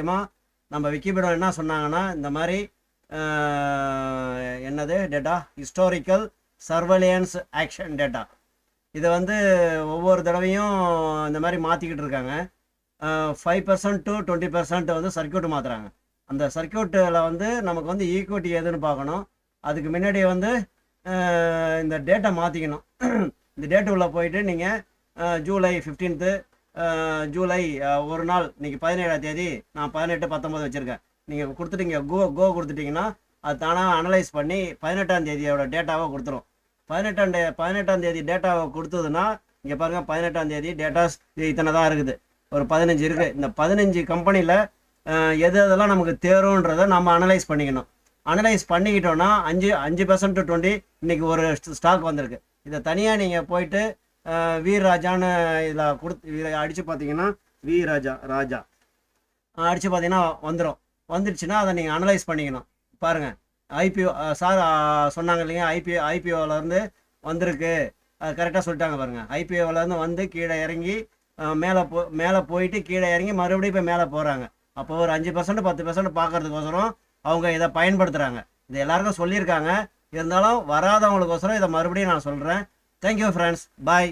நம்ம விக்கிபீடியா என்ன சொன்னாங்கன்னா, இந்த மாதிரி என்னது டேட்டா, ஹிஸ்டாரிக்கல் சர்வேலியன்ஸ் ஆக்ஷன் டேட்டா. இதை வந்து ஒவ்வொரு தடவையும் இந்த மாதிரி மாற்றிக்கிட்டு இருக்காங்க. 5% to 20% வந்து சர்க்கியூட் மாற்றுறாங்க. அந்த சர்க்கியூட்டில் வந்து நமக்கு வந்து ஈக்குவிட்டி எதுன்னு பார்க்கணும். அதுக்கு முன்னாடி வந்து இந்த டேட்டா மாற்றிக்கணும். இந்த டேட்டு உள்ளே போயிட்டு நீங்கள் ஜூலை 15th ஜூலை ஒரு நாள், இன்றைக்கி 17ஆம் தேதி, நான் 18, 19 வச்சுருக்கேன். நீங்கள் கொடுத்துட்டீங்க, கோ கொடுத்துட்டிங்கன்னா அது தானாக அனலைஸ் பண்ணி 18ஆம் தேதியோட டேட்டாவை கொடுத்துரும். 18ஆம் தேதி டேட்டாவை கொடுத்ததுன்னா இங்கே பாருங்கள், 18ஆம் தேதி டேட்டாஸ் இத்தனை தான் இருக்குது, ஒரு 15 இருக்குது. இந்த 15 கம்பெனியில் எது எதெல்லாம் நமக்கு தேருன்றதை நம்ம அனலைஸ் பண்ணிக்கணும். அனலைஸ் பண்ணிக்கிட்டோன்னா 5% to 20 இன்றைக்கி ஒரு ஸ்டாக் வந்திருக்கு. இதை தனியாக நீங்கள் போயிட்டு வீர் ராஜான்னு இதில் இதை அடித்து பார்த்தீங்கன்னா, ராஜா அடித்து பார்த்தீங்கன்னா வந்துடுச்சுன்னா அதை நீங்கள் அனலைஸ் பண்ணிக்கணும். பாருங்கள், ஐபிஓ சார் சொன்னாங்க இல்லைங்க, ஐபிஓவிலேருந்து வந்திருக்கு, கரெக்டாக சொல்லிட்டாங்க பாருங்கள். ஐபிஓவிலேருந்து வந்து கீழே இறங்கி மேலே போயிட்டு கீழே இறங்கி மறுபடியும் இப்போ மேலே போகிறாங்க. அப்போ ஒரு 5% 10% பார்க்கறதுக்கோசரம் அவங்க இதை பயன்படுத்துகிறாங்க. இது எல்லாருக்கும் சொல்லியிருக்காங்க. இருந்தாலும் வராதவங்களுக்கோசரம் இதை மறுபடியும் நான் சொல்கிறேன். தேங்க்யூ ஃப்ரெண்ட்ஸ், பாய்.